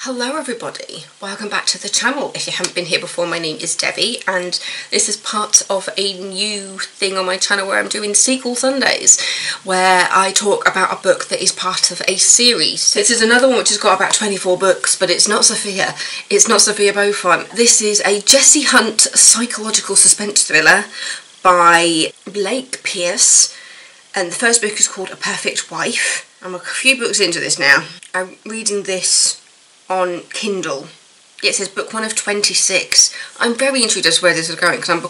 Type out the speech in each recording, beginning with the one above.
Hello everybody, welcome back to the channel. If you haven't been here before, my name is Debbie and this is part of a new thing on my channel where I'm doing Sequel Sundays, where I talk about a book that is part of a series. This is another one which has got about 24 books, but it's not Sophia Beaufont. This is a Jessie Hunt psychological suspense thriller by Blake Pierce, and the first book is called A Perfect Wife. I'm a few books into this now. I'm reading this on Kindle. It says book 1 of 26. I'm very intrigued as to where this is going because I'm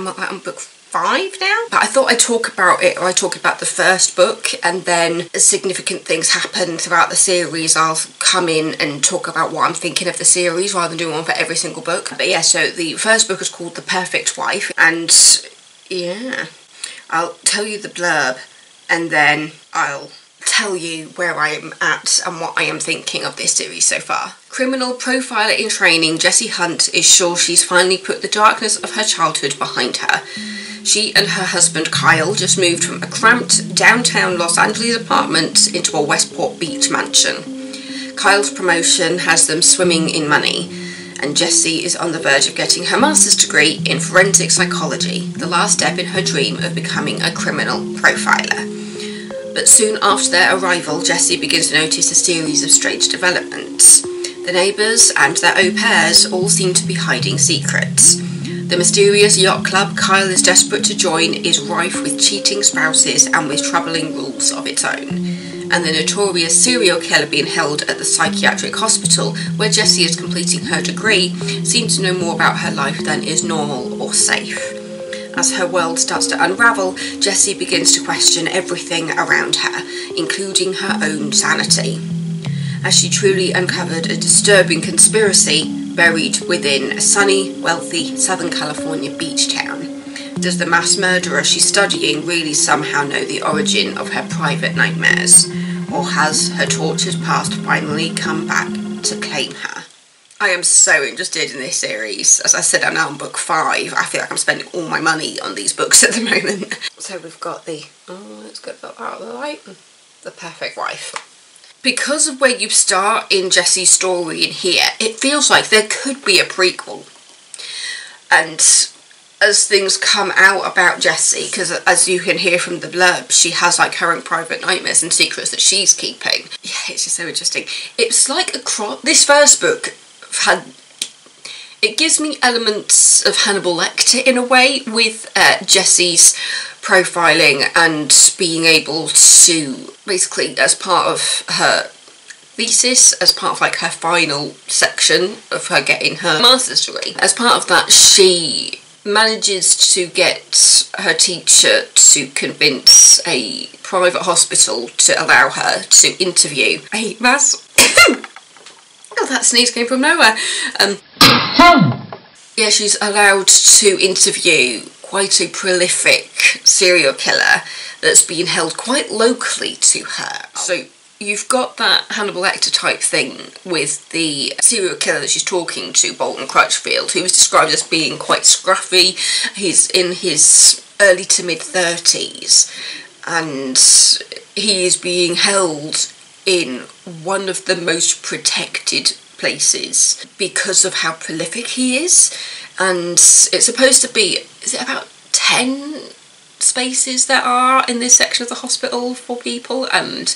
on book 5 now. But I thought I'd talk about it, or I'd talk about the first book, and then as significant things happen throughout the series, I'll come in and talk about what I'm thinking of the series rather than doing one for every single book. But yeah, so the first book is called The Perfect Wife, and yeah, I'll tell you the blurb and then I'll tell you where I am at and what I am thinking of this series so far. Criminal profiler in training, Jessie Hunt is sure she's finally put the darkness of her childhood behind her. She and her husband Kyle just moved from a cramped downtown Los Angeles apartment into a Westport Beach mansion. Kyle's promotion has them swimming in money, and Jessie is on the verge of getting her master's degree in forensic psychology, the last step in her dream of becoming a criminal profiler. But soon after their arrival, Jessie begins to notice a series of strange developments. The neighbours and their au pairs all seem to be hiding secrets. The mysterious yacht club Kyle is desperate to join is rife with cheating spouses and with troubling rules of its own. And the notorious serial killer being held at the psychiatric hospital where Jessie is completing her degree seems to know more about her life than is normal or safe. As her world starts to unravel, Jessie begins to question everything around her, including her own sanity. Has she truly uncovered a disturbing conspiracy buried within a sunny, wealthy Southern California beach town? Does the mass murderer she's studying really somehow know the origin of her private nightmares? Or has her tortured past finally come back to claim her? I am so interested in this series. As I said, I'm now on book 5. I feel like I'm spending all my money on these books at the moment. So we've got let's get that out of the light. The Perfect Wife. Because of where you start in Jessie's story in here, it feels like there could be a prequel. And as things come out about Jessie, because as you can hear from the blurb, she has like her own private nightmares and secrets that she's keeping. Yeah, it's just so interesting. It's like this first book it gives me elements of Hannibal Lecter in a way, with Jessie's profiling and being able to basically, as part of her thesis, as part of like her final section of her getting her master's degree, as part of that she manages to get her teacher to convince a private hospital to allow her to interview a mass oh, that sneeze came from nowhere. Yeah, she's allowed to interview quite a prolific serial killer that's been held quite locally to her. So you've got that Hannibal Lecter type thing with the serial killer that she's talking to, Bolton Crutchfield, who was described as being quite scruffy. He's in his early to mid-30s and he is being held in one of the most protected places because of how prolific he is. And it's supposed to be, is it about 10 spaces there are in this section of the hospital for people, and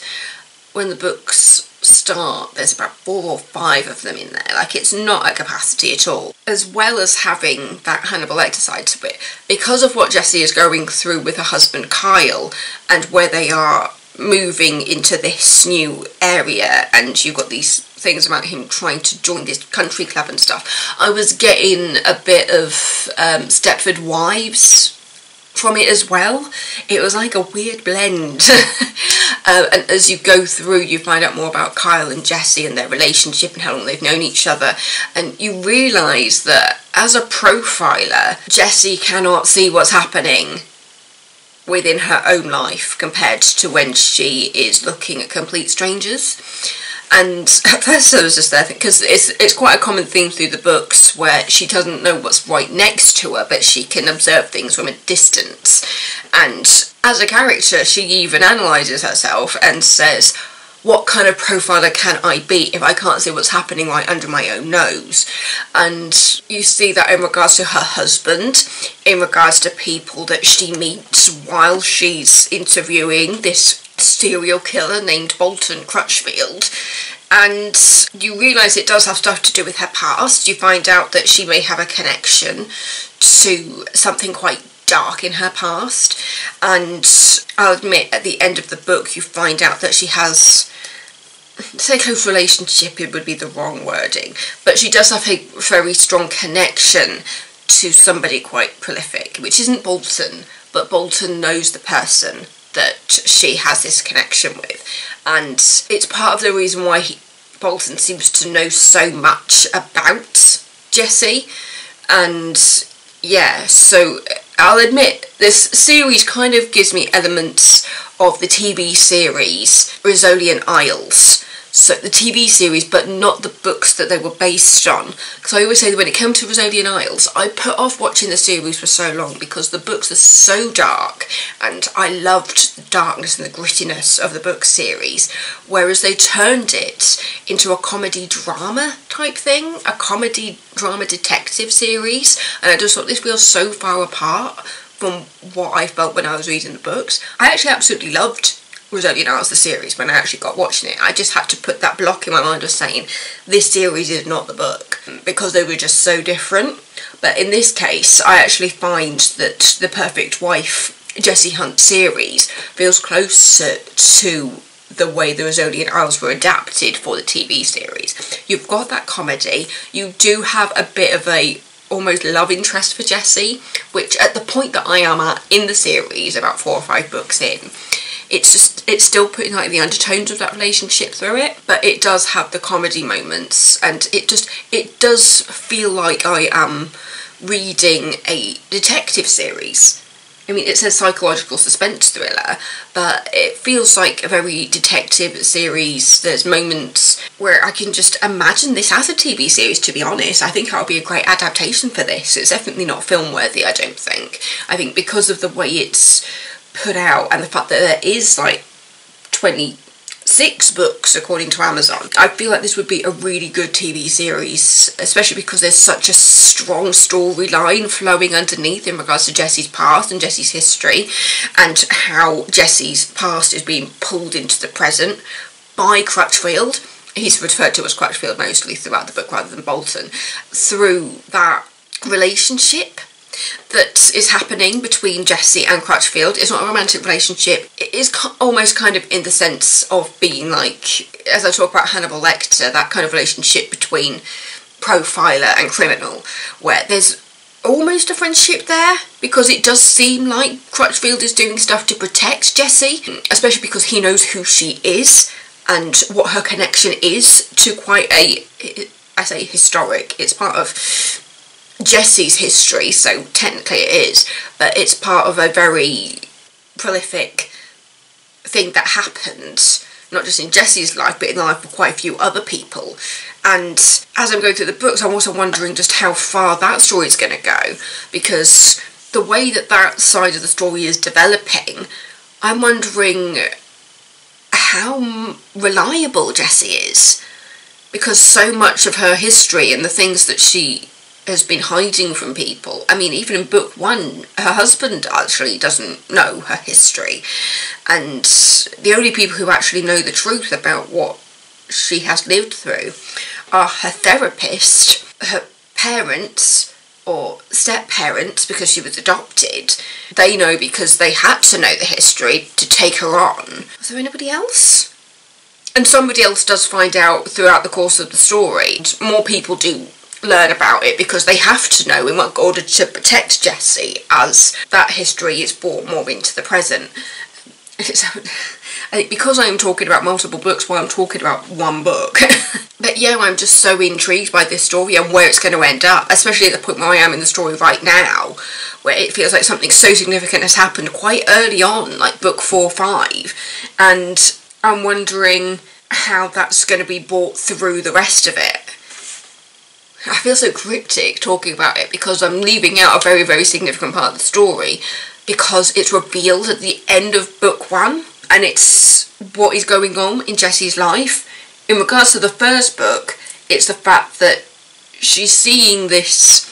when the books start there's about 4 or 5 of them in there. Like, it's not at capacity at all. As well as having that Hannibal Lecter side to it, because of what Jessie is going through with her husband Kyle and where they are moving into this new area, and you've got these things about him trying to join this country club and stuff. I was getting a bit of Stepford Wives from it as well. It was like a weird blend. And as you go through, you find out more about Kyle and Jessie and their relationship and how long they've known each other, and you realise that as a profiler, Jessie cannot see what's happening within her own life compared to when she is looking at complete strangers. And at first I was just there because it's quite a common theme through the books where she doesn't know what's right next to her, but she can observe things from a distance. And as a character, she even analyses herself and says, what kind of profiler can I be if I can't see what's happening right under my own nose? And you see that in regards to her husband, in regards to people that she meets while she's interviewing this serial killer named Bolton Crutchfield. And you realise it does have stuff to do with her past. You find out that she may have a connection to something quite dark in her past, and I'll admit at the end of the book you find out that she has, say close relationship, it would be the wrong wording, but she does have a very strong connection to somebody quite prolific, which isn't Bolton, but Bolton knows the person that she has this connection with, and it's part of the reason why Bolton seems to know so much about Jessie. And yeah, so I'll admit this series kind of gives me elements of the TV series Rosalian Isles. So the TV series, but not the books that they were based on. Because I always say that when it comes to Rosalian Isles, I put off watching the series for so long because the books are so dark, and I loved the darkness and the grittiness of the book series, whereas they turned it into a comedy drama type thing, a comedy drama detective series, and I just thought this feels so far apart from what I felt when I was reading the books. I actually absolutely loved Rosalian Isles, the series, when I actually got watching it. I just had to put that block in my mind of saying this series is not the book, because they were just so different. But in this case, I actually find that The Perfect Wife Jessie Hunt series feels closer to the way the Rosalian Isles were adapted for the TV series. You've got that comedy, you do have a bit of a almost love interest for Jessie, which at the point that I am at in the series, about 4 or 5 books in, it's still putting like the undertones of that relationship through it, but it does have the comedy moments, and it does feel like I am reading a detective series. I mean, it says psychological suspense thriller, but it feels like a very detective series. There's moments where I can just imagine this as a TV series, to be honest. I think that would be a great adaptation for this. It's definitely not film worthy, I don't think. I think because of the way it's put out and the fact that there is like 26 books according to Amazon, I feel like this would be a really good TV series, especially because there's such a strong storyline flowing underneath in regards to Jessie's past and Jessie's history, and how Jessie's past is being pulled into the present by Crutchfield. He's referred to as Crutchfield mostly throughout the book rather than Bolton, through that relationship that is happening between Jessie and Crutchfield. It's not a romantic relationship. It is almost kind of in the sense of being like, as I talk about Hannibal Lecter, that kind of relationship between profiler and criminal, where there's almost a friendship there, because it does seem like Crutchfield is doing stuff to protect Jessie, especially because he knows who she is and what her connection is to quite a, I say historic, it's part of Jessie's history, so technically it is, but it's part of a very prolific thing that happened, not just in Jessie's life, but in the life of quite a few other people. And as I'm going through the books, I'm also wondering just how far that story is going to go, because the way that that side of the story is developing, I'm wondering how reliable Jessie is, because so much of her history and the things that she has been hiding from people. I mean, even in book 1, her husband actually doesn't know her history, and the only people who actually know the truth about what she has lived through are her therapist, her parents or step-parents, because she was adopted. They know because they had to know the history to take her on. Was there anybody else? And somebody else does find out throughout the course of the story. More people do learn about it because they have to know in order to protect Jessie, as that history is brought more into the present. I think because I am talking about multiple books while I'm talking about one book, but yeah, I'm just so intrigued by this story and where it's going to end up, especially at the point where I am in the story right now, where it feels like something so significant has happened quite early on, like book 4 or 5, and I'm wondering how that's going to be brought through the rest of it. I feel so cryptic talking about it because I'm leaving out a very, very significant part of the story, because it's revealed at the end of book 1, and it's what is going on in Jessie's life. In regards to the first book, it's the fact that she's seeing this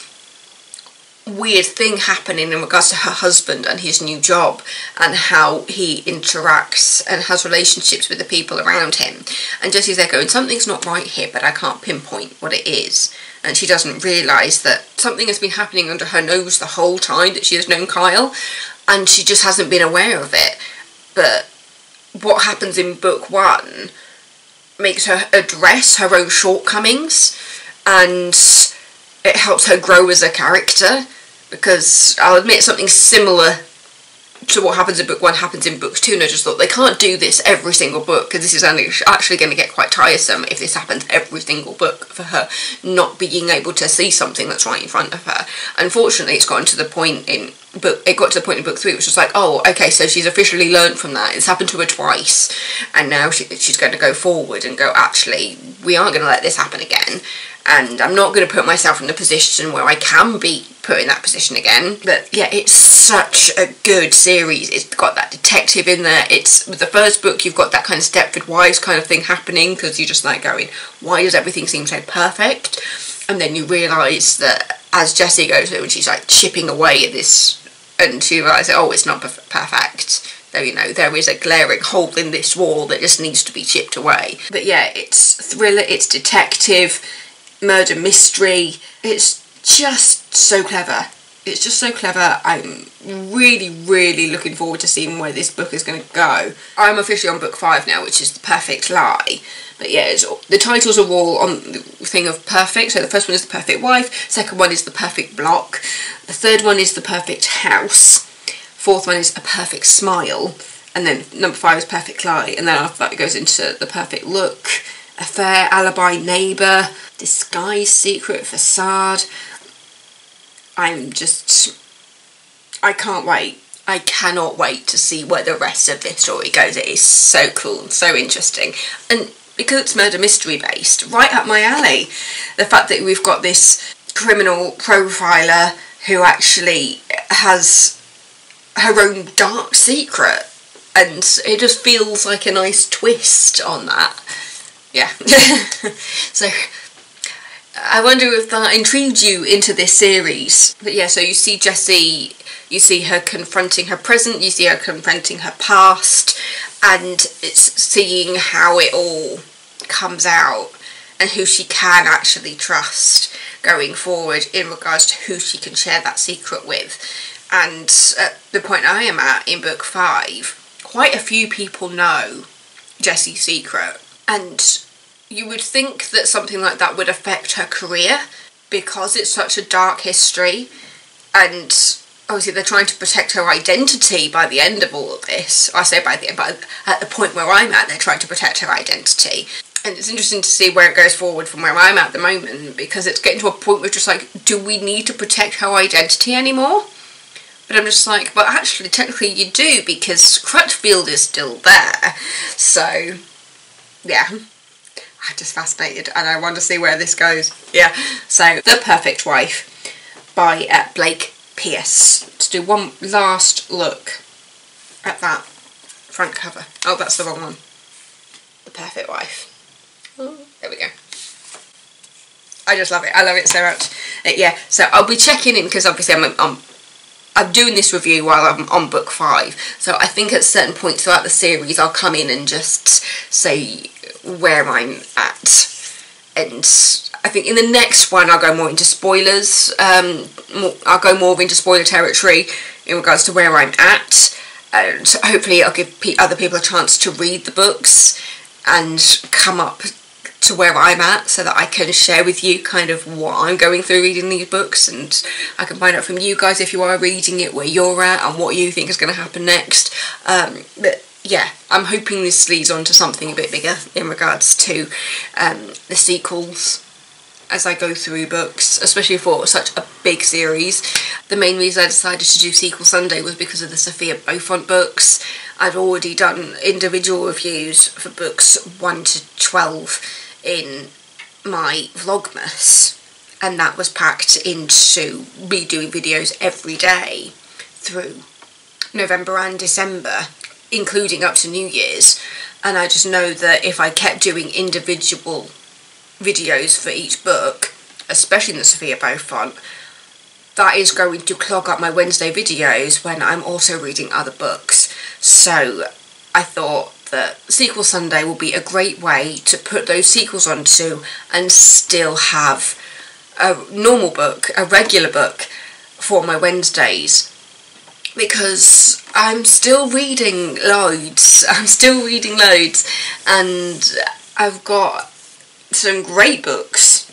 weird thing happening in regards to her husband and his new job, and how he interacts and has relationships with the people around him. And Jessie's there going, something's not right here, but I can't pinpoint what it is. And she doesn't realise that something has been happening under her nose the whole time that she has known Kyle, and she just hasn't been aware of it. But what happens in book 1 makes her address her own shortcomings, and it helps her grow as a character, because I'll admit something similar to what happens in book 1 happens in book 2, and I just thought they can't do this every single book, because this is actually going to get quite tiresome if this happens every single book, for her not being able to see something that's right in front of her. Unfortunately, it got to the point in book 3, which was like, oh, okay, so she's officially learned from that. It's happened to her twice, and now she's going to go forward and go, actually, we aren't going to let this happen again. And I'm not going to put myself in the position where I can be put in that position again. But yeah, it's such a good series. It's got that detective in there. It's, with the first book, you've got that kind of Stepford Wives kind of thing happening, because you're just like going, why does everything seem so perfect? And then you realise that as Jessie goes through and she's like chipping away at this, and she realises, oh, it's not perfect. Though, you know, there is a glaring hole in this wall that just needs to be chipped away. But yeah, it's thriller, it's detective, murder mystery. It's just so clever. It's just so clever. I'm really looking forward to seeing where this book is going to go. I'm officially on book 5 now, which is The Perfect Lie. But yeah, the titles are all on the thing of perfect. So the first one is The Perfect Wife, second one is The Perfect Block, the third one is The Perfect House, fourth one is A Perfect Smile, and then number 5 is Perfect Lie, and then after that it goes into The Perfect Look, Affair, Alibi, Neighbour, Disguise, Secret, Facade. I can't wait. I cannot wait to see where the rest of this story goes. It is so cool and so interesting. And because it's murder mystery based, right up my alley. The fact that we've got this criminal profiler who actually has her own dark secret, and it just feels like a nice twist on that. Yeah. So I wonder if that intrigued you into this series. But yeah, so you see Jessie, you see her confronting her present, you see her confronting her past, and it's seeing how it all comes out and who she can actually trust going forward in regards to who she can share that secret with. And at the point I am at in book 5, quite a few people know Jessie's secret. And you would think that something like that would affect her career, because it's such a dark history, and obviously they're trying to protect her identity by the end of all of this. I say by the end, but at the point where I'm at, they're trying to protect her identity. And it's interesting to see where it goes forward from where I'm at the moment, because it's getting to a point where it's just like, do we need to protect her identity anymore? But I'm just like, but actually technically you do, because Crutchfield is still there. So yeah, I'm just fascinated, and I want to see where this goes. Yeah, so The Perfect Wife by Blake Pierce. Let's do one last look at that front cover. Oh, that's the wrong one. The Perfect Wife. Oh, there we go. I just love it. I love it so much. Yeah, so I'll be checking in, because obviously I'm doing this review while I'm on book 5. So I think at certain points throughout the series I'll come in and just say where I'm at. And I think in the next one I'll go more into spoilers. I'll go more into spoiler territory in regards to where I'm at. And hopefully I'll give other people a chance to read the books and come up to where I'm at, so that I can share with you kind of what I'm going through reading these books, and I can find out from you guys, if you are reading it, where you're at and what you think is going to happen next. But yeah, I'm hoping this leads on to something a bit bigger in regards to the sequels as I go through books, especially for such a big series. The main reason I decided to do Sequel Sunday was because of the Sophia Beaufont books. I've already done individual reviews for books 1 to 12 in my Vlogmas, and that was packed into me doing videos every day through November and December, including up to New Year's. and I just know that if I kept doing individual videos for each book, especially in the Sophia Bow font, that is going to clog up my Wednesday videos when I'm also reading other books. So I thought that Sequel Sunday will be a great way to put those sequels onto and still have a normal book, a regular book for my Wednesdays, because I'm still reading loads. And I've got some great books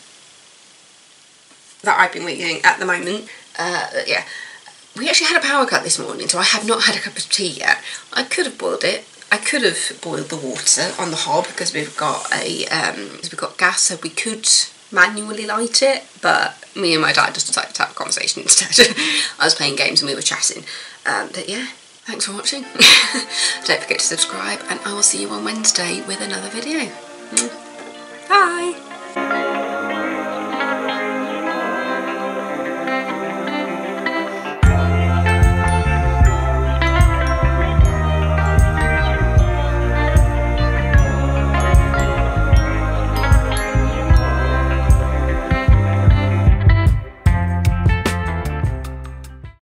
that I've been reading at the moment. Yeah, we actually had a power cut this morning, so I have not had a cup of tea yet. I could have boiled it. I could have boiled the water on the hob because we've got gas, so we could manually light it, but me and my dad just decided to have a conversation instead. I was playing games and we were chatting. But yeah, thanks for watching. Don't forget to subscribe, and I will see you on Wednesday with another video. Bye!